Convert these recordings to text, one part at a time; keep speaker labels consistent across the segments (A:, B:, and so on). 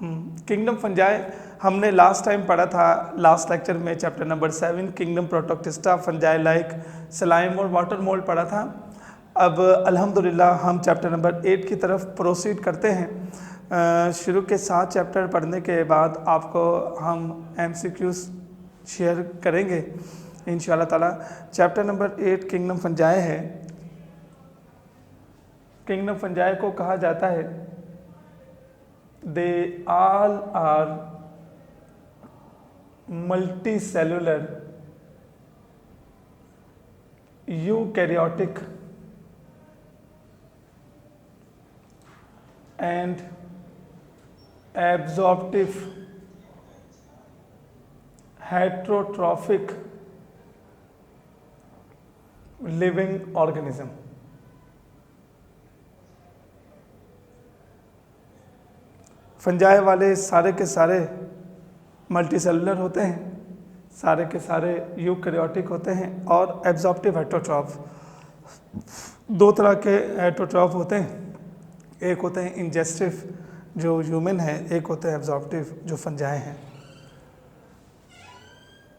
A: Kingdom fungi हमने last time पढ़ा था, लास्ट लेक्चर में chapter number 7 kingdom Protoctista fungi like slime और वाटर मोल्ड पढ़ा था। अब अल्हम्दुलिल्लाह हम चैप्टर नंबर 8 की तरफ प्रोसीड करते हैं। शुरू के 7 चैप्टर पढ़ने के बाद आपको हम MCQs शेयर करेंगे इंशाल्लाह ताला। चैप्टर नंबर 8 किंगडम फंजाई है। किंगडम फंजाई को कहा जाता है they all are multicellular eukaryotic and absorptive heterotrophic living organism। Fungi वाले सारे के सारे मल्टीसेलुलर होते हैं, सारे के सारे यूकैरियोटिक होते हैं और एब्जॉर्प्टिव हेटरोट्रॉफ। दो तरह के हेटरोट्रॉफ होते हैं, एक होते हैं इंजेस्टिव जो ह्यूमन है, एक होते हैं एब्जॉर्प्टिव जो फंजाई हैं।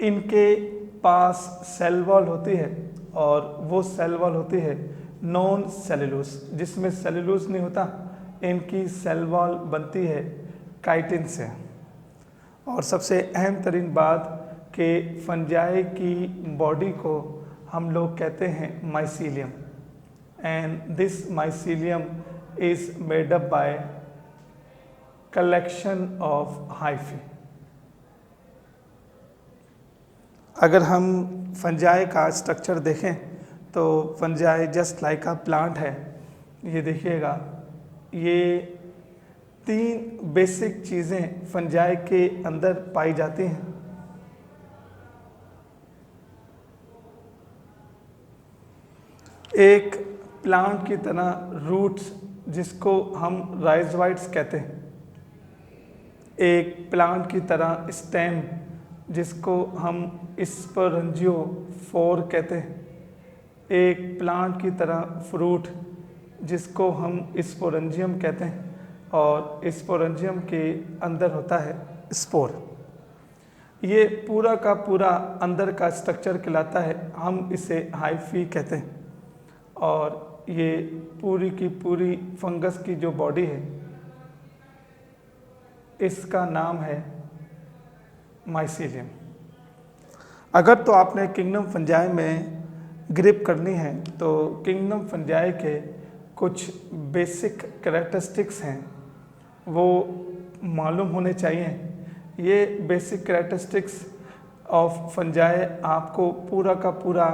A: इनके पास सेल वॉल होती है और वो सेल वॉल होती है नॉन सेलुलोज, जिसमें सेलुलोज नहीं होता। इनकी सेल वॉल बनती है काइटिन से। और सबसे अहम तरीन बात कि फंजाई की बॉडी को हम लोग कहते हैं mycelium, and this mycelium is made up by collection of hyphae. अगर हम फंजाई का स्ट्रक्चर देखें तो fungi just like a plant है। ये देखिएगा, ये 3 बेसिक चीज़ें फंजाई के अंदर पाई जाती हैं। एक प्लांट की तरह रूट्स जिसको हम राइजोइड्स कहते हैं, एक प्लांट की तरह स्टेम जिसको हम स्पोरेंजियोफोर कहते हैं, एक प्लांट की तरह फ्रूट जिसको हम स्पोरेंजियम कहते हैं, और स्पोरेंजियम के अंदर होता है स्पोर। ये पूरा का पूरा अंदर का स्ट्रक्चर कहलाता है, हम इसे हाइफी कहते हैं। और ये पूरी की पूरी फंगस की जो बॉडी है इसका नाम है माइसीलियम। अगर तो आपने किंगडम फंजाई में ग्रिप करनी है तो किंगडम फंजाई के कुछ बेसिक कैरेक्टरिस्टिक्स हैं वो मालूम होने चाहिए। ये बेसिक कैरेक्टरिस्टिक्स ऑफ फंजाई आपको पूरा का पूरा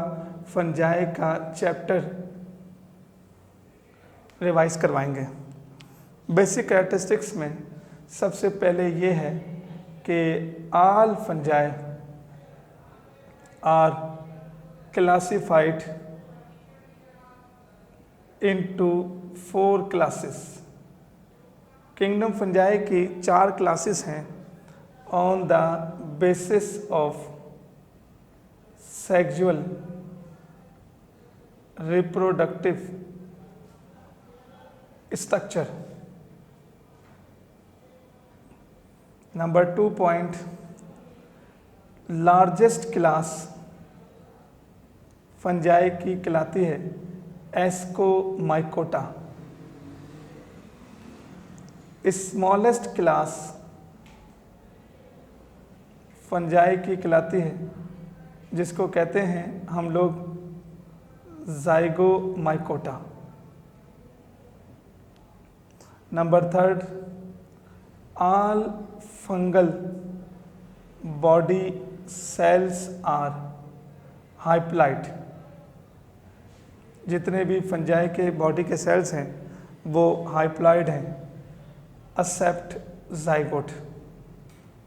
A: फंजाई का चैप्टर रिवाइज करवाएंगे। बेसिक कैरेक्टरिस्टिक्स में सबसे पहले ये है कि all fungi are classified into 4 classes. Kingdom fungi की 4 क्लासेस हैं on the basis of sexual reproductive structure. Number 2 point, largest class fungi की कहलाती है एस्कोमाइकोटा। स्मॉलेस्ट क्लास फंजाई की कहलाती है जिसको कहते हैं हम लोग zygomycota. Number 3, all fungal body cells are haploid. जितने भी फंजाई के बॉडी के सेल्स हैं वो हाइप्लाइड हैं, एक्सेप्ट जाइगोट।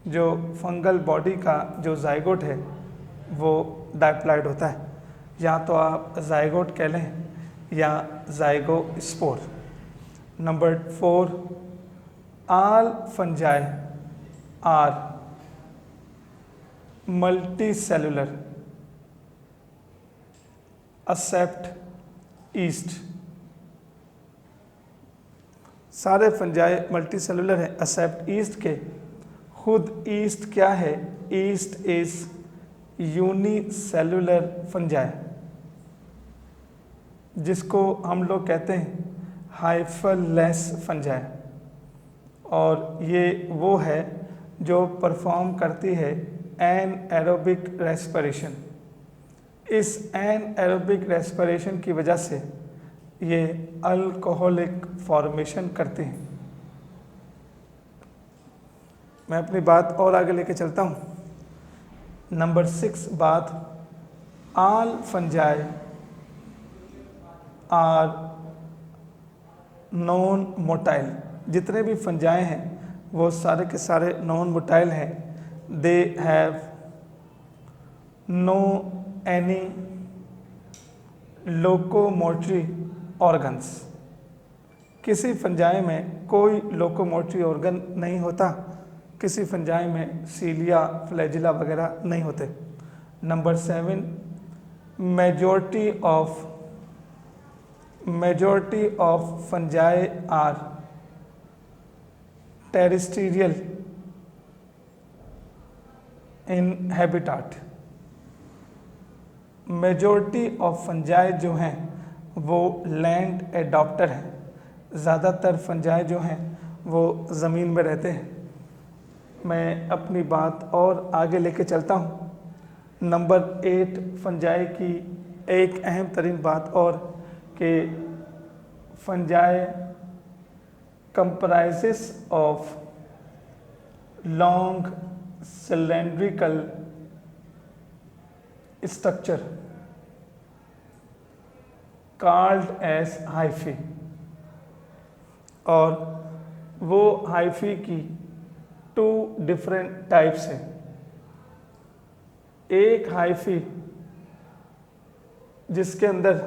A: जो फंगल बॉडी का जो जाइगोट है वो डाइप्लाइड होता है, या तो आप जाइगोट कह लें या zygospore. Number 4, all fungi are multicellular except yeast. सारे फंजाई मल्टी सेलुलर हैं एक्सेप्ट ईस्ट के। खुद ईस्ट क्या है? ईस्ट इज यूनिसेलुलर फंजाई, जिसको हम लोग कहते हैं हाइफरलेस फंजाई, और ये वो है जो परफॉर्म करती है एन एरोबिक रेस्पिरेशन। इस एन एरोबिक रेस्पिरेशन की वजह से ये अल्कोहलिक फॉर्मेशन करते हैं। मैं अपनी बात और आगे लेके चलता हूँ। नंबर 6 बात, all fungi are non motile. जितने भी फंजाई हैं वो सारे के सारे नॉन मोटाइल हैं। They have no any locomotory organs. किसी फंजाई में कोई लोकोमोटरी ऑर्गन नहीं होता, किसी फंजाई में सीलिया, फ्लैजिला वगैरह नहीं होते। Number 7, majority of fungi are terrestrial in habitat। Majority of fungi जो हैं वो लैंड एडॉप्टर हैं। ज़्यादातर फंजाई जो हैं वो ज़मीन में रहते हैं। मैं अपनी बात और आगे लेके चलता हूँ। नंबर 8 फंजाई की एक अहम तरीन बात और कि fungi comprises of long cylindrical structure called as hyphae, और वो हाइफी की 2 डिफरेंट टाइप्स हैं। एक हाइफी जिसके अंदर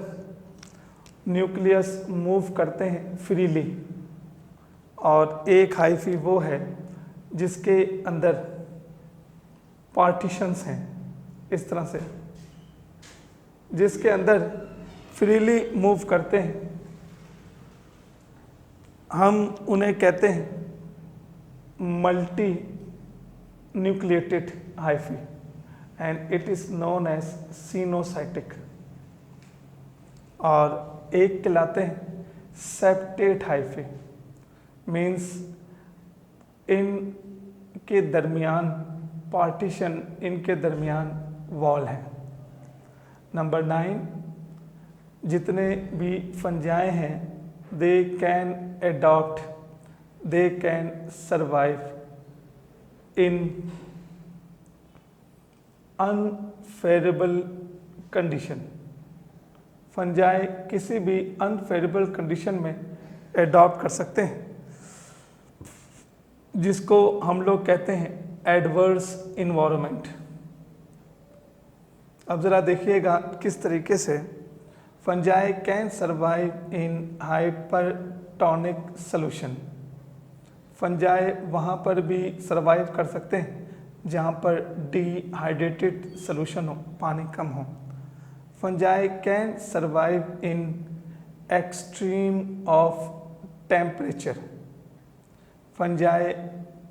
A: न्यूक्लियस मूव करते हैं फ्रीली, और एक हाइफी वो है जिसके अंदर पार्टीशंस हैं, इस तरह से, जिसके अंदर फ्रीली मूव करते हैं। हम उन्हें कहते हैं multinucleated hyphae and it is known as coenocytic. और एक कहलाते हैं सेप्टेट हाइफी, मीन्स इनके दरमियान पार्टीशन, इनके दरमियान वॉल है। नंबर 9, जितने भी फंजाई हैं they can adopt, they can survive in unfavourable condition. Fungi किसी भी अनफेवरेबल कंडीशन में एडॉप्ट कर सकते हैं, जिसको हम लोग कहते हैं एडवर्स इन्वायरमेंट। अब ज़रा देखिएगा किस तरीके से fungi can survive in hypertonic solution. Fungi वहाँ पर भी सर्वाइव कर सकते हैं जहाँ पर डिहाइड्रेटेड सॉल्यूशन हो, पानी कम हो। Fungi can survive in extreme of temperature. Fungi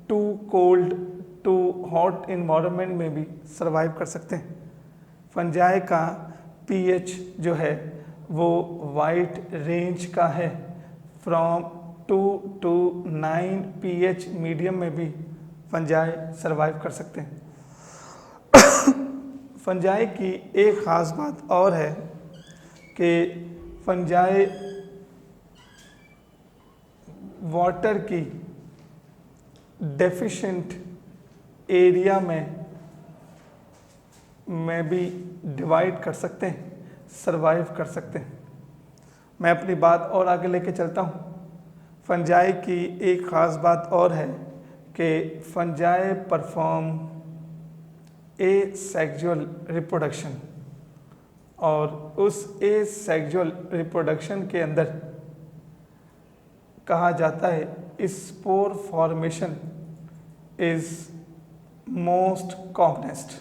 A: to cold to hot environment में भी सर्वाइव कर सकते हैं। फंजाई का पीएच जो है वो वाइड रेंज का है, फ्रॉम 2 to 9 पीएच मीडियम में भी फंजाई सर्वाइव कर सकते हैं। फंजाई की एक ख़ास बात और है कि फंजाई वाटर की डेफिशिएंट एरिया में भी डिवाइड कर सकते हैं, सर्वाइव कर सकते हैं। मैं अपनी बात और आगे लेके चलता हूँ। फंजाई की एक ख़ास बात और है कि fungi perform a sexual reproduction, और उस ए सेक्सुअल रिप्रोडक्शन के अंदर कहा जाता है spore formation is most commonest.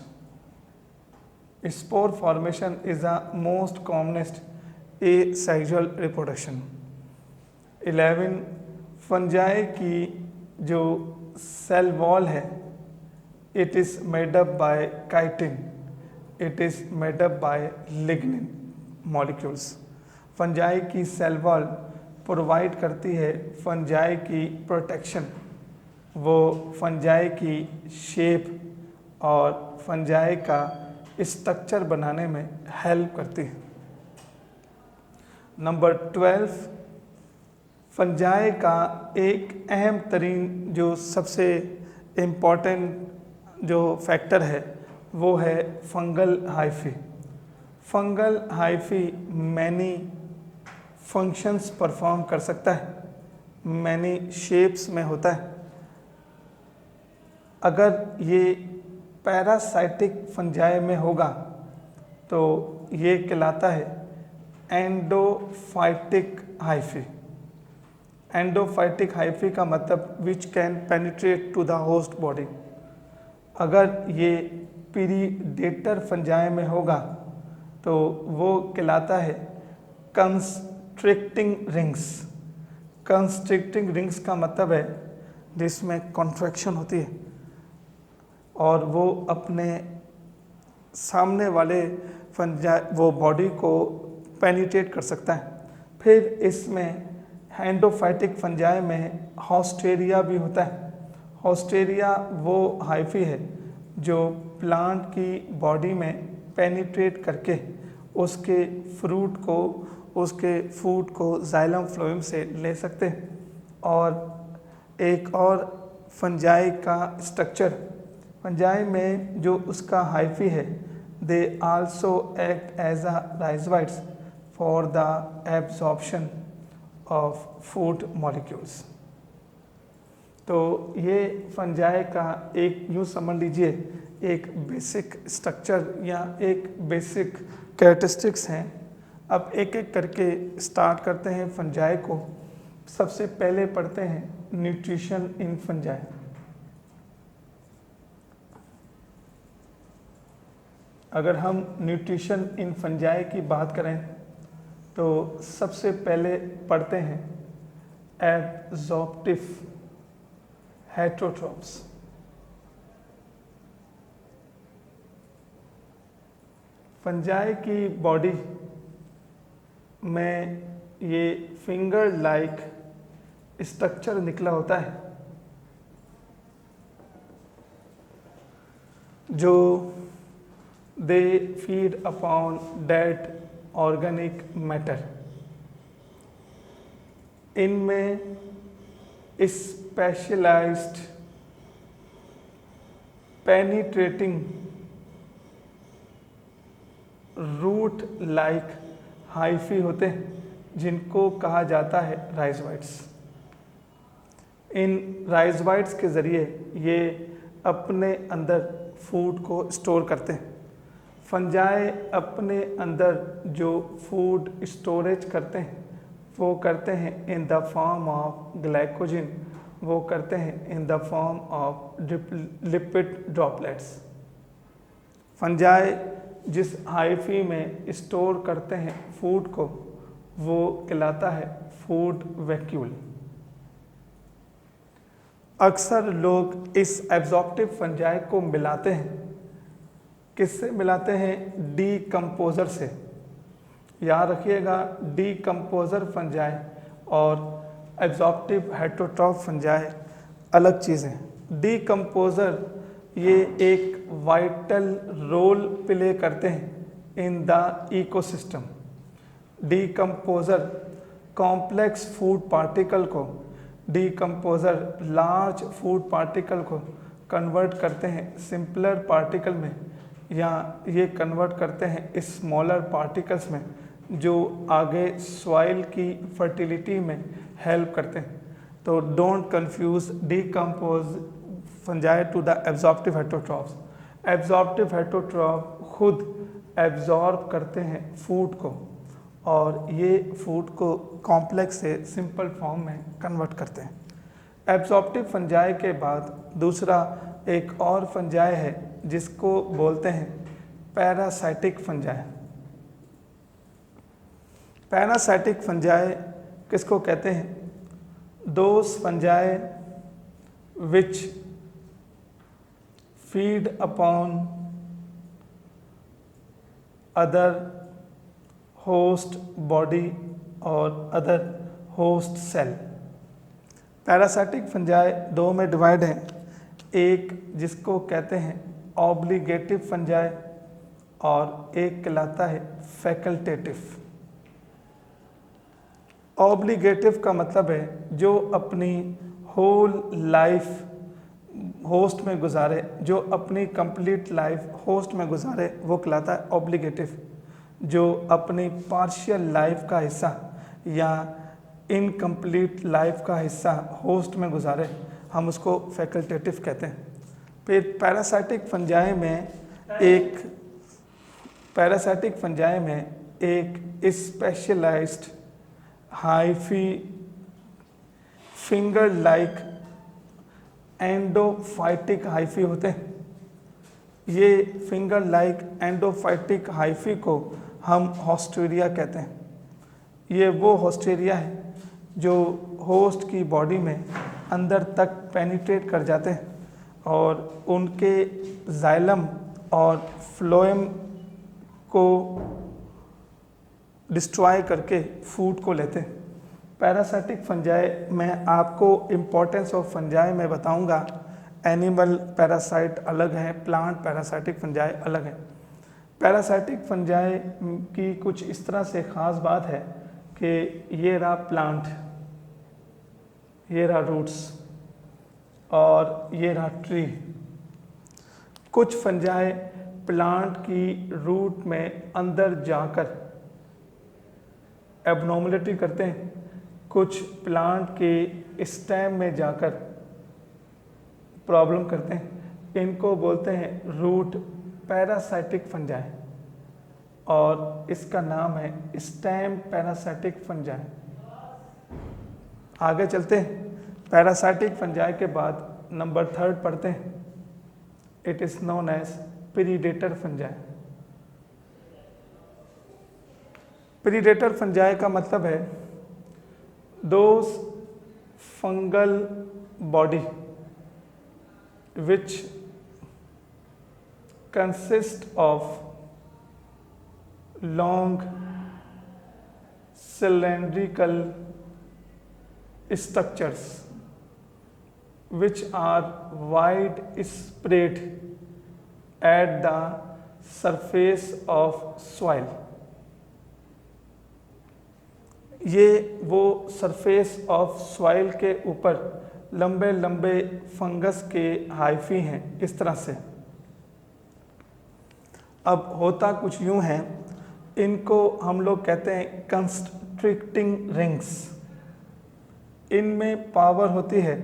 A: Spore formation is the most commonest A sexual reproduction. 11 fungi की जो सेल वॉल है, it is made up by chitin, it is made up by lignin molecules. Fungi की cell wall provide करती है fungi की protection, वो fungi की shape और फंजाई का स्ट्रक्चर बनाने में हेल्प करती है। नंबर 12, फंजाई का एक अहम तरीन जो सबसे इम्पॉर्टेंट जो फैक्टर है वो है fungal hyphae. Fungal hyphae many functions perform कर सकता है, मैनी शेप्स में होता है। अगर ये पैरासाइटिक फंजाई में होगा तो ये कहलाता है एंडोफाइटिक हाइफी। एंडोफाइटिक हाइफी का मतलब which can penetrate to the host body. अगर ये पीरिडेटर फंजाई में होगा तो वो कहलाता है कंस्ट्रिक्टिंग रिंग्स। कंस्ट्रिक्टिंग रिंग्स का मतलब है जिसमें कॉन्ट्रैक्शन होती है और वो अपने सामने वाले फंजाई वो बॉडी को पेनिट्रेट कर सकता है। फिर इसमें एंडोफाइटिक फंजाई में हॉस्टेरिया भी होता है। हॉस्टेरिया वो हाइफी है जो प्लांट की बॉडी में पेनिट्रेट करके उसके फ्रूट को, उसके फूड को जाइलम फ्लोएम से ले सकते हैं। और एक और फंजाई का स्ट्रक्चर, फंजाई में जो उसका हाइफी है, they also act as a rhizoids for the absorption of food molecules. तो ये फंजाई का एक यूँ समझ लीजिए एक बेसिक स्ट्रक्चर या एक बेसिक कैरेक्टरिस्टिक्स हैं। अब एक एक करके स्टार्ट करते हैं फंजाई को। सबसे पहले पढ़ते हैं न्यूट्रिशन इन फंजाई। अगर हम न्यूट्रिशन इन फंजाई की बात करें तो सबसे पहले पढ़ते हैं एब्जॉर्प्टिव हेटरोट्रॉप्स। फंजाई की बॉडी में ये फिंगर लाइक स्ट्रक्चर निकला होता है जो they feed upon dead organic matter. इनमें specialised penetrating root like hyphae होते हैं जिनको कहा जाता है राइजोइड्स। इन राइजोइड्स के ज़रिए ये अपने अंदर फूड को स्टोर करते हैं। फंजाई अपने अंदर जो फूड स्टोरेज करते हैं वो करते हैं in the form of glycogen, वो करते हैं in the form of lipid droplets. Fungi जिस हाइफी में स्टोर करते हैं फूड को वो कहलाता है फूड वैक्यूल। अक्सर लोग इस एब्जॉर्प्टिव फंजाई को मिलाते हैं, किससे मिलाते हैं? डीकम्पोजर से। याद रखिएगा डीकम्पोजर फंजाई और एब्जॉर्प्टिव हेटरोट्रॉफ फंजाई अलग चीज़ें। डीकम्पोजर ये एक वाइटल रोल प्ले करते हैं in the ecosystem. Decomposer complex food particle को, डीकम्पोजर लार्ज फूड पार्टिकल को कन्वर्ट करते हैं सिंपलर पार्टिकल में, या ये कन्वर्ट करते हैं स्मॉलर पार्टिकल्स में जो आगे सॉइल की फर्टिलिटी में हेल्प करते हैं। तो don't confuse decompose fungi to the absorptive heterotrophs. Absorptive heterotroph खुद एब्जॉर्ब करते हैं फूड को और ये फूड को कॉम्प्लेक्स से सिंपल फॉर्म में कन्वर्ट करते हैं। एब्जॉर्प्टिव फंजाई के बाद दूसरा एक और फंजाई है जिसको बोलते हैं पैरासाइटिक फंजाई। पैरासाइटिक फंजाई किसको कहते हैं? those fungi which feed upon other host body और other host cell। Parasitic fungi दो में डिवाइड हैं, एक जिसको कहते हैं ऑब्लिगेटिव फंजाई और एक कहलाता है फैकल्टेटिव। ऑब्लिगेटिव का मतलब है जो अपनी होल लाइफ होस्ट में गुजारे, जो अपनी कंप्लीट लाइफ होस्ट में गुजारे वो कहलाता है ऑब्लिगेटिव। जो अपनी पार्शियल लाइफ का हिस्सा या इनकम्प्लीट लाइफ का हिस्सा होस्ट में गुजारे हम उसको फैकल्टेटिव कहते हैं। फिर पैरासाइटिक फंजाई में एक specialised hyphae finger like endophytic hyphae होते हैं। ये फिंगर लाइक एंडोफाइटिक हाइफी को हम हॉस्टेरिया कहते हैं। ये वो हॉस्टेरिया है जो होस्ट की बॉडी में अंदर तक पेनिट्रेट कर जाते हैं और उनके जाइलम और फ्लोएम को डिस्ट्रॉय करके फूड को लेते हैं। पैरासाइटिक फंजाई में आपको इम्पोर्टेंस ऑफ फंजाई में बताऊंगा। एनिमल पैरासाइट अलग है, प्लांट पैरासाइटिक फंजाई अलग है। पैरासाइटिक फंजाई की कुछ इस तरह से ख़ास बात है कि ये रहा प्लांट, ये रहा रूट्स और ये रहा ट्री। कुछ फंजाई प्लांट की रूट में अंदर जाकर एबनॉर्मलिटी करते हैं, कुछ प्लांट के स्टेम में जाकर प्रॉब्लम करते हैं। इनको बोलते हैं रूट पैरासाइटिक फंजाई और इसका नाम है स्टेम पैरासाइटिक फंजाई। आगे चलते हैं। पैरासाइटिक फंजाई के बाद नंबर 3 पढ़ते हैं। It is known as predator fungi. Predator fungi का मतलब है those fungal body which consist of long cylindrical structures which are wide spread at the surface of soil। ये वो सरफेस ऑफ सॉइल के ऊपर लंबे लंबे फंगस के हाइफी हैं इस तरह से। अब होता कुछ यूं है, इनको हम लोग कहते हैं कंस्ट्रिक्टिंग रिंग्स। इनमें पावर होती है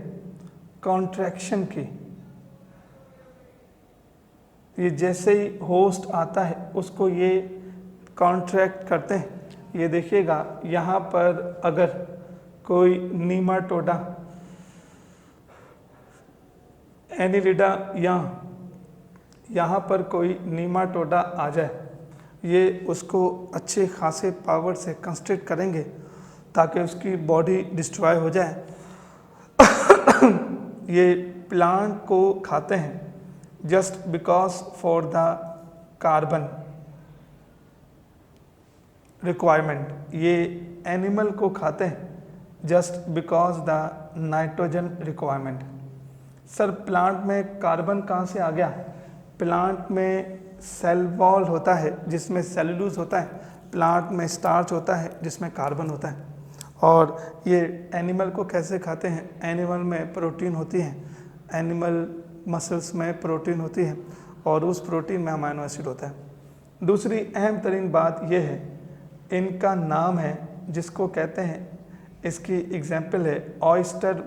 A: कॉन्ट्रैक्शन की। ये जैसे ही होस्ट आता है उसको ये कॉन्ट्रैक्ट करते हैं। ये देखिएगा यहाँ पर अगर कोई नीमाटोडा एनिलिडा यहाँ पर कोई नीमाटोडा आ जाए, ये उसको अच्छे खासे पावर से कंस्ट्रिक्ट करेंगे ताकि उसकी बॉडी डिस्ट्रॉय हो जाए। ये प्लांट को खाते हैं just because for the carbon requirement. ये एनिमल को खाते हैं just because the nitrogen requirement. Sir plant में कार्बन कहाँ से आ गया? प्लांट में सेल वॉल होता है जिसमें सेलुलोज होता है, प्लांट में स्टार्च होता है जिसमें कार्बन होता है। और ये एनिमल को कैसे खाते हैं? एनिमल में प्रोटीन होती है, एनिमल मसल्स में प्रोटीन होती है और उस प्रोटीन में अमाइनो एसिड होता है। दूसरी अहम तरीन बात यह है, इनका नाम है जिसको कहते हैं, इसकी एग्जाम्पल है ऑयस्टर